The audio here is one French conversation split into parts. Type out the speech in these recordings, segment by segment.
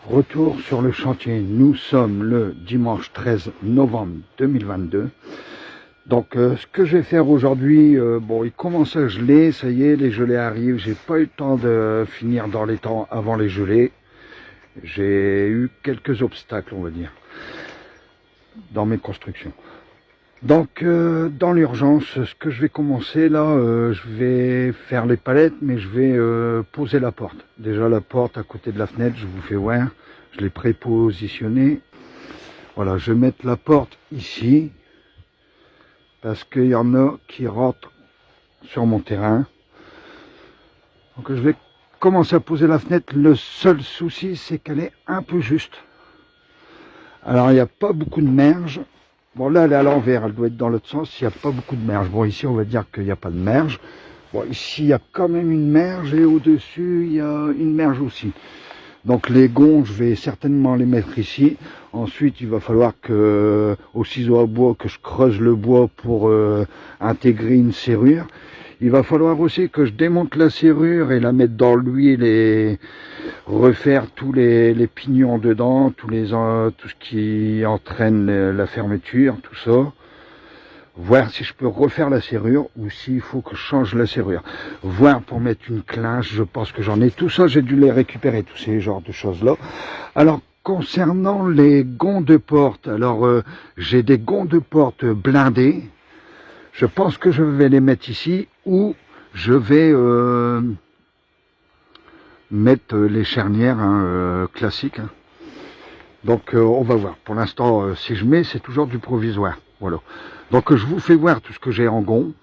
Retour sur le chantier. Nous sommes le dimanche 13 novembre 2022. Donc ce que je vais faire aujourd'hui, bon, il commence à geler, ça y est, les gelées arrivent. J'ai pas eu le temps de finir dans les temps avant les gelées. J'ai eu quelques obstacles, on va dire, dans mes constructions. Donc dans l'urgence, ce que je vais commencer là, je vais faire les palettes, mais je vais poser la porte. Déjà la porte à côté de la fenêtre, je vous fais voir, je l'ai prépositionnée. Voilà, je vais mettre la porte ici, parce qu'il y en a qui rentrent sur mon terrain. Donc je vais commencer à poser la fenêtre. Le seul souci, c'est qu'elle est un peu juste. Alors il n'y a pas beaucoup de merge. Bon là elle est à l'envers, elle doit être dans l'autre sens, il n'y a pas beaucoup de merge. Bon ici on va dire qu'il n'y a pas de merge. Bon ici il y a quand même une merge et au-dessus il y a une merge aussi. Donc les gonds je vais certainement les mettre ici. Ensuite il va falloir que au ciseau à bois que je creuse le bois pour intégrer une serrure. Il va falloir aussi que je démonte la serrure et la mettre dans l'huile et refaire tous les pignons dedans, tout ce qui entraîne la fermeture, tout ça. Voir si je peux refaire la serrure ou s'il faut que je change la serrure. Voir pour mettre une clinche, je pense que j'en ai. Tout ça, j'ai dû les récupérer, tous ces genres de choses-là. Alors, concernant les gonds de porte, alors j'ai des gonds de porte blindés. Je pense que je vais les mettre ici ou je vais mettre les charnières classiques. Donc on va voir. Pour l'instant, si je mets, c'est toujours du provisoire. Voilà. Donc je vous fais voir tout ce que j'ai en gond.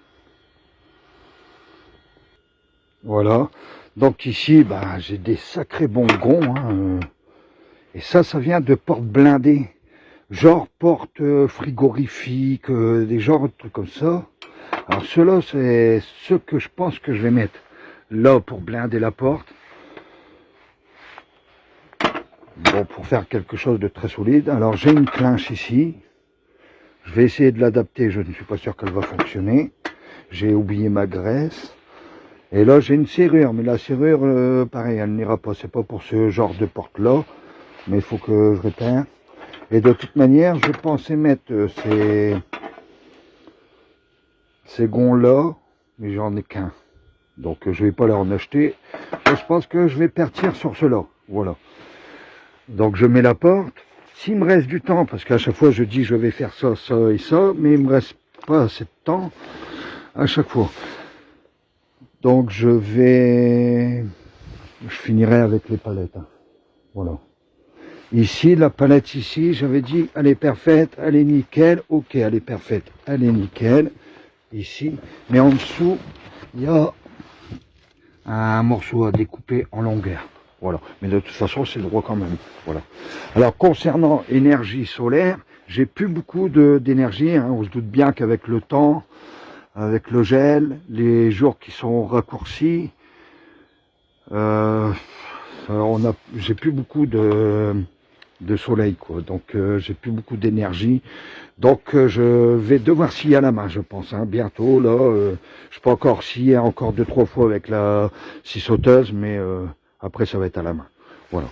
Voilà. Donc ici, bah, j'ai des sacrés bons gonds. Et ça vient de portes blindées. Genre porte frigorifique, des genres de trucs comme ça. Alors ceux-là, c'est ce que je pense que je vais mettre là pour blinder la porte. Bon, pour faire quelque chose de très solide. Alors j'ai une clinche ici. Je vais essayer de l'adapter, je ne suis pas sûr qu'elle va fonctionner. J'ai oublié ma graisse. Et là j'ai une serrure, mais la serrure, pareil, elle n'ira pas. C'est pas pour ce genre de porte-là. Mais il faut que je répare. Et de toute manière, je pensais mettre ces gonds-là, mais j'en ai qu'un. Donc je vais pas leur en acheter. Je pense que je vais partir sur cela. Voilà. Donc je mets la porte. S'il me reste du temps, parce qu'à chaque fois je dis je vais faire ça, ça et ça, mais il me reste pas assez de temps à chaque fois. Donc je finirai avec les palettes. Voilà. Ici, la palette ici, j'avais dit, elle est parfaite, elle est nickel. Ok, elle est parfaite, elle est nickel. Ici, mais en dessous, il y a un morceau à découper en longueur. Voilà, mais de toute façon, c'est droit quand même. Voilà. Alors, concernant énergie solaire, j'ai plus beaucoup d'énergie. On se doute bien qu'avec le temps, avec le gel, les jours qui sont raccourcis, j'ai plus beaucoup de soleil, quoi. Donc j'ai plus beaucoup d'énergie. Donc je vais devoir scier à la main, je pense, bientôt. Là, je peux encore scier encore 2-3 fois avec la scie sauteuse, mais après ça va être à la main. Voilà.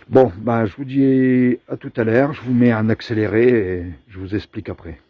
Bon, ben je vous dis à tout à l'heure. Je vous mets un accéléré et je vous explique après.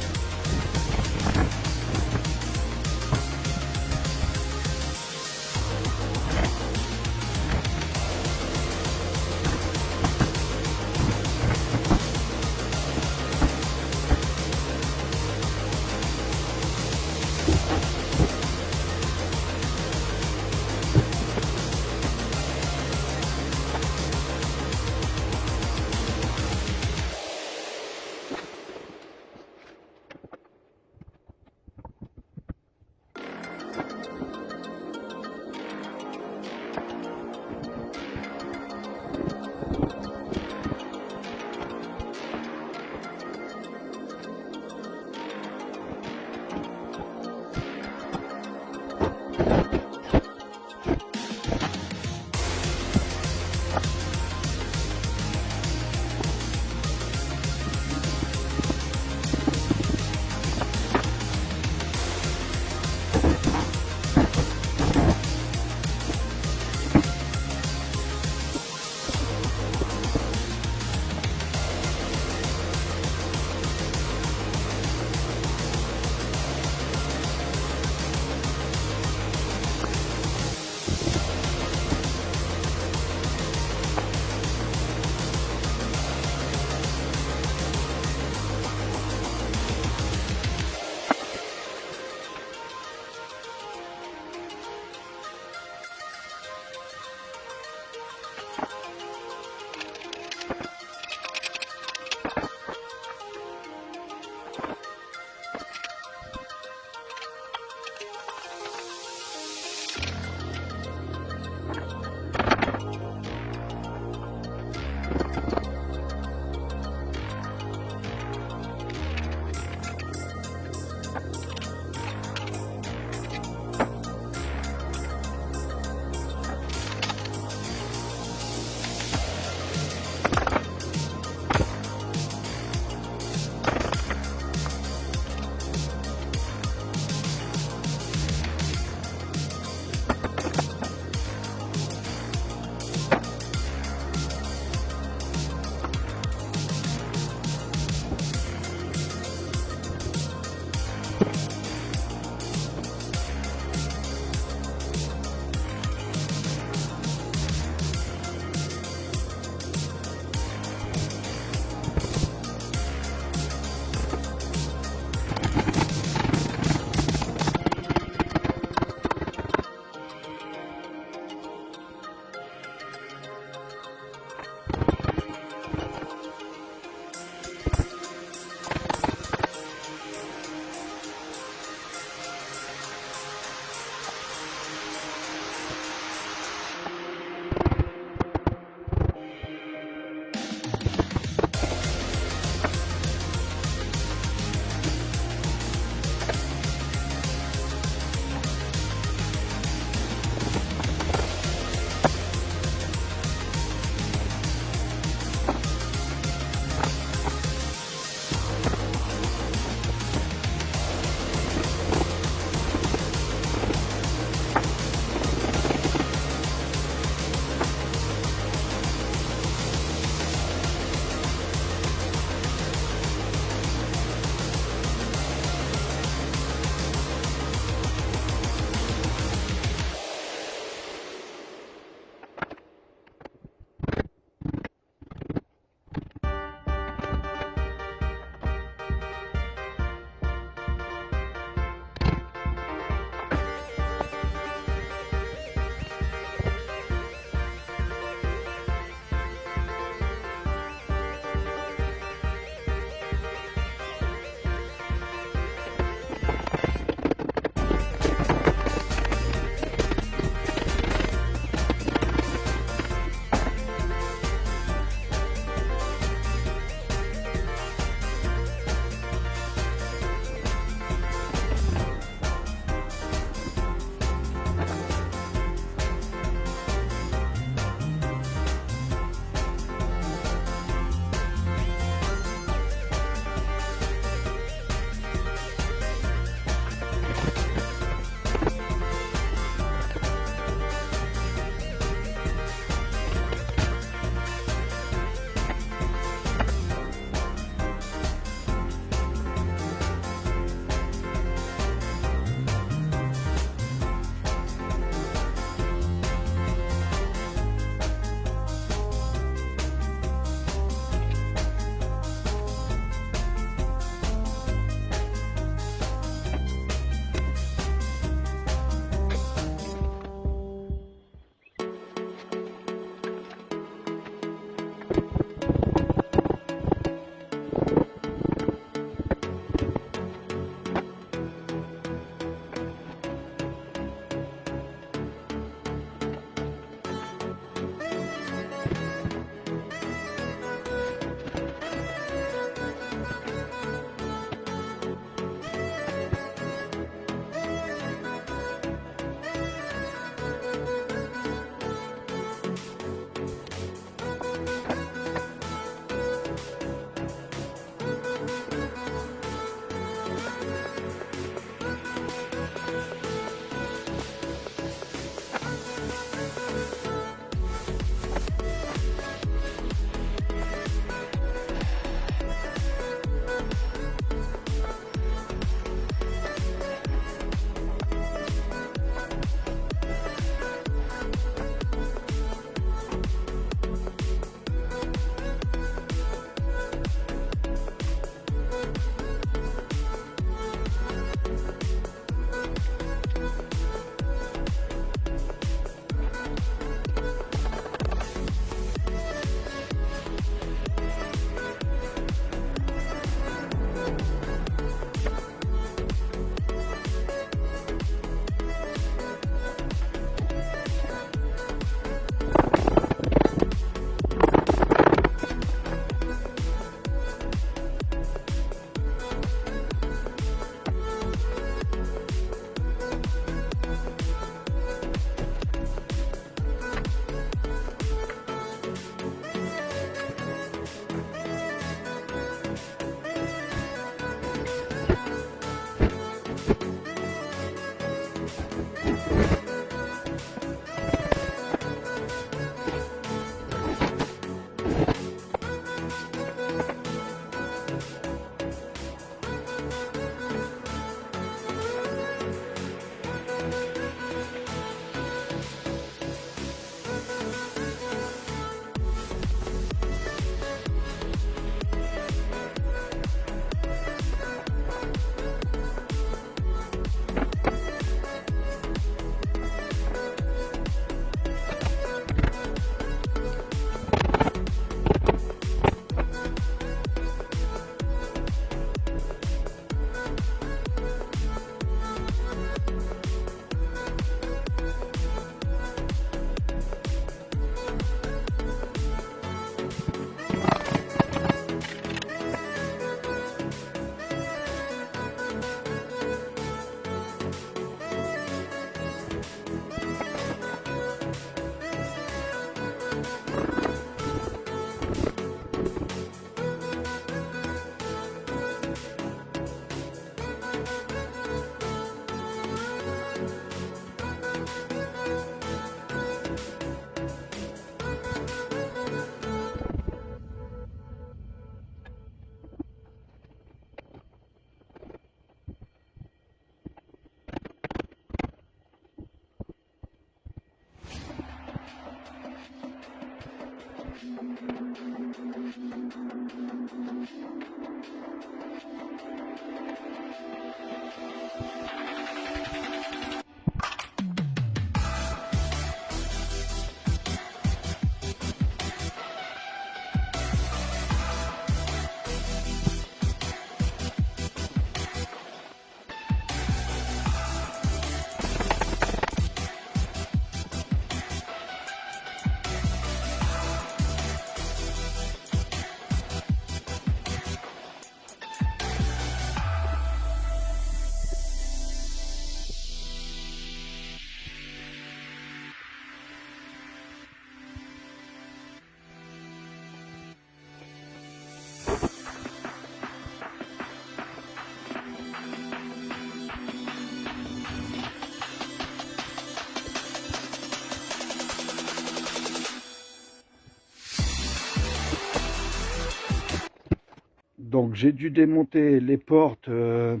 Donc j'ai dû démonter les portes de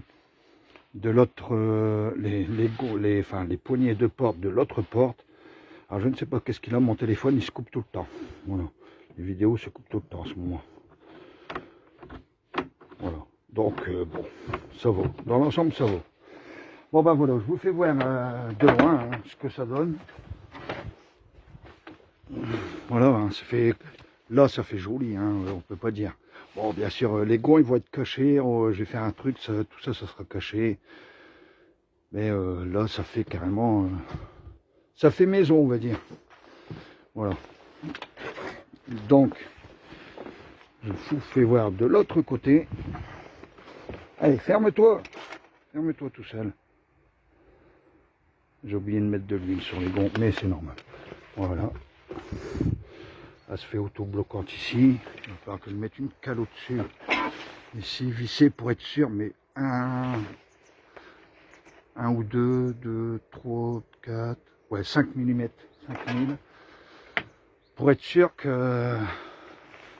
l'autre, les poignées de porte de l'autre porte. Alors je ne sais pas qu'est-ce qu'il a, mon téléphone il se coupe tout le temps. Voilà, les vidéos se coupent tout le temps en ce moment. Voilà, donc bon, ça vaut. Dans l'ensemble ça vaut. Bon ben voilà, je vous fais voir de loin hein, ce que ça donne. Voilà, hein, ça fait, là ça fait joli, hein, on peut pas dire. Bon, bien sûr, les gonds ils vont être cachés. Je vais faire un truc, tout ça, ça sera caché. Mais là, ça fait carrément, ça fait maison, on va dire. Voilà. Donc, je vous fais voir de l'autre côté. Allez, ferme-toi, ferme-toi tout seul. J'ai oublié de mettre de l'huile sur les gonds, mais c'est normal. Voilà. Elle se fait auto-bloquante ici. Il va falloir que je mette une cale au-dessus. Ici, vissé pour être sûr, mais un ou deux, 3, 4, ouais, 5 mm, 5 mm. Pour être sûr que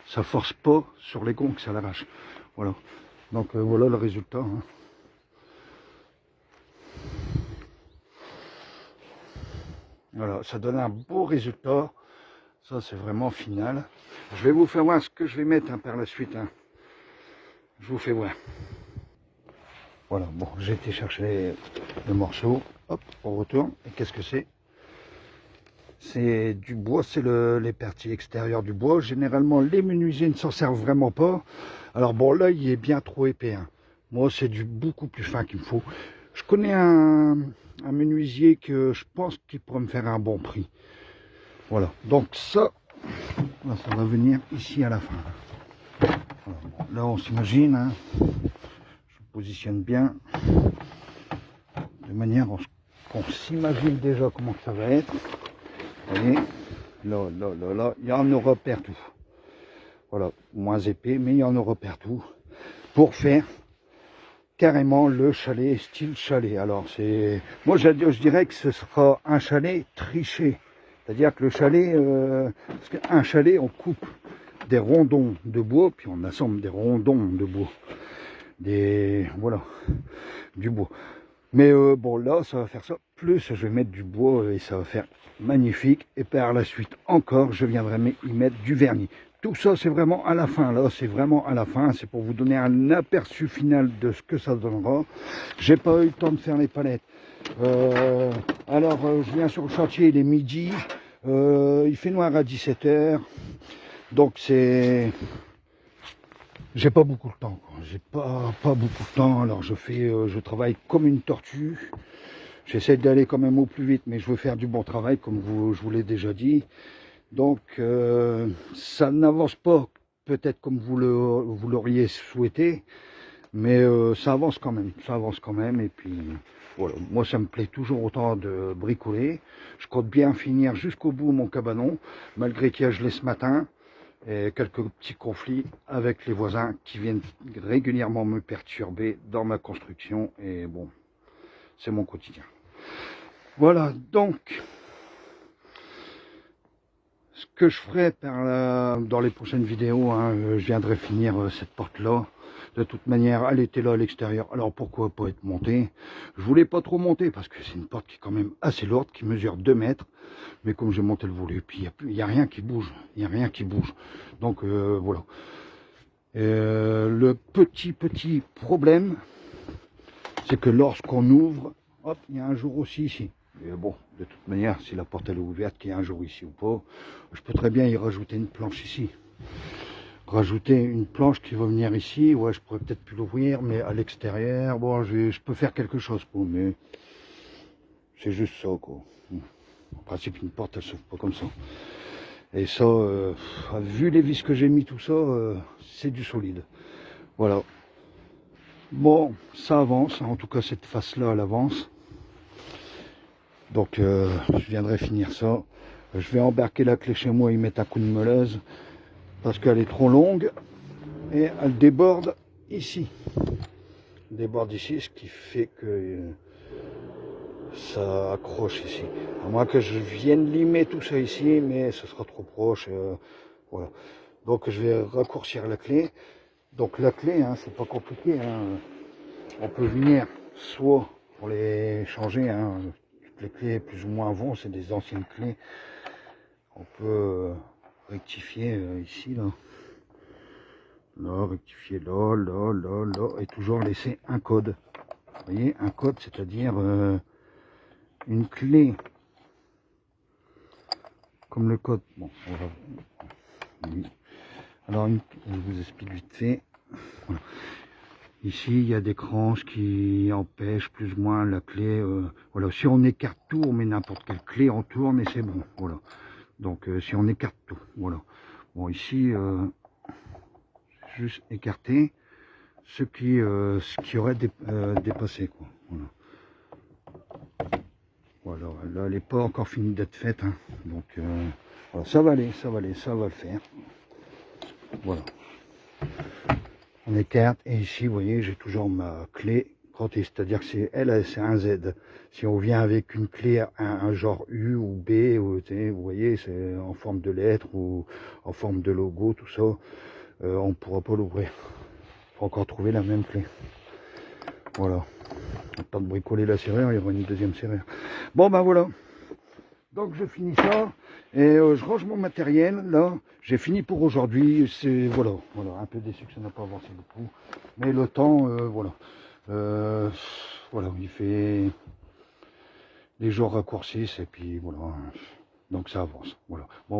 ça force pas sur les gonds, que ça l'arrache. Voilà. Donc voilà le résultat. Hein. Voilà, ça donne un beau résultat. Ça, c'est vraiment final. Je vais vous faire voir ce que je vais mettre hein, par la suite. Hein. Je vous fais voir. Voilà, bon, j'ai été chercher le morceau. Hop, on retourne. Et qu'est-ce que c'est? C'est du bois, c'est les parties extérieures du bois. Généralement, les menuisiers ne s'en servent vraiment pas. Alors bon, là, il est bien trop épais. Hein. Moi, c'est du beaucoup plus fin qu'il me faut. Je connais un menuisier que je pense qu'il pourrait me faire un bon prix. Voilà, donc ça va venir ici à la fin. Voilà, bon, là, on s'imagine, hein, je positionne bien, de manière qu'on s'imagine déjà comment ça va être. Vous voyez, là, il y en aura partout. Voilà, moins épais, mais il y en aura partout. Pour faire carrément le chalet, style chalet. Alors, moi, je dirais que ce sera un chalet triché. C'est-à-dire que le chalet, parce qu'un chalet, on coupe des rondons de bois, puis on assemble des rondons de bois. Voilà, du bois. Mais bon, là, ça va faire ça. Plus je vais mettre du bois et ça va faire magnifique. Et par la suite, encore, je viendrai y mettre du vernis. Tout ça, c'est vraiment à la fin. Là, c'est vraiment à la fin. C'est pour vous donner un aperçu final de ce que ça donnera. J'ai pas eu le temps de faire les palettes. Alors, je viens sur le chantier, il est midi. Il fait noir à 17 h. Donc, j'ai pas beaucoup de temps. J'ai pas beaucoup de temps. Alors, je travaille comme une tortue. J'essaie d'aller quand même au plus vite, mais je veux faire du bon travail, comme je vous l'ai déjà dit. Donc, ça n'avance pas peut-être comme vous l'auriez souhaité, mais ça avance quand même. Et puis, voilà, moi ça me plaît toujours autant de bricoler. Je compte bien finir jusqu'au bout mon cabanon, malgré qu'il y a gelé ce matin, et quelques petits conflits avec les voisins qui viennent régulièrement me perturber dans ma construction. Et bon, c'est mon quotidien. Voilà, donc... ce que je ferai dans les prochaines vidéos, hein, je viendrai finir cette porte-là. De De toute manière, elle était là à l'extérieur. Alors pourquoi pas être montée? Je voulais pas trop monter parce que c'est une porte qui est quand même assez lourde, qui mesure 2 mètres. Mais comme j'ai monté le volet, puis il n'y a rien qui bouge. Il n'y a rien qui bouge. Donc voilà. Le petit problème, c'est que lorsqu'on ouvre, hop, il y a un jour aussi ici. Et bon, de toute manière, si la porte elle est ouverte, qu'il y a un jour ici ou pas, je peux très bien y rajouter une planche ici. Rajouter une planche qui va venir ici, ouais, je pourrais peut-être plus l'ouvrir, mais à l'extérieur, bon, je peux faire quelque chose, quoi, mais c'est juste ça, quoi. En principe, une porte, elle s'ouvre pas comme ça. Et ça, vu les vis que j'ai mis, tout ça, c'est du solide. Voilà. Bon, ça avance, en tout cas cette face-là, elle avance. Donc, je viendrai finir ça. Je vais embarquer la clé chez moi et y mettre un coup de meuleuse, parce qu'elle est trop longue, et elle déborde ici. Elle déborde ici, ce qui fait que ça accroche ici. À moins que je vienne limer tout ça ici, mais ce sera trop proche. Voilà. Donc je vais raccourcir la clé. Donc la clé, hein, c'est pas compliqué. Hein. On peut venir soit pour les changer. Hein, toutes les clés plus ou moins vont, c'est des anciennes clés. On peut rectifier ici, là. Là, rectifier là, là, là, là. Et toujours laisser un code. Vous voyez, un code, c'est-à-dire une clé comme le code. Bon, on va... Oui. Alors, je vous explique vite fait. Voilà. Ici, il y a des cranches qui empêchent plus ou moins la clé. Voilà, si on écarte tout, on met n'importe quelle clé, on tourne et c'est bon. Voilà. Donc, si on écarte tout, voilà. Bon, ici, juste écarter ce qui aurait dépassé, quoi. Voilà. Voilà, là, elle n'est pas encore finie d'être faite, hein. Donc, voilà, ça va aller, ça va aller, ça va le faire. Voilà. On écarte, et ici, vous voyez, j'ai toujours ma clé crottée, c'est-à-dire que c'est un Z. Si on vient avec une clé, un genre U ou B, ou, vous voyez, c'est en forme de lettre ou en forme de logo, tout ça, on ne pourra pas l'ouvrir. Il faut encore trouver la même clé. Voilà. Pas de bricoler la serrure, il y aura une deuxième serrure. Bon, ben voilà. Donc je finis ça et je range mon matériel là. J'ai fini pour aujourd'hui. C'est voilà, un peu déçu que ça n'a pas avancé beaucoup, mais le temps, voilà, voilà, il fait les jours raccourcissent et puis voilà, donc ça avance. Voilà. Bon.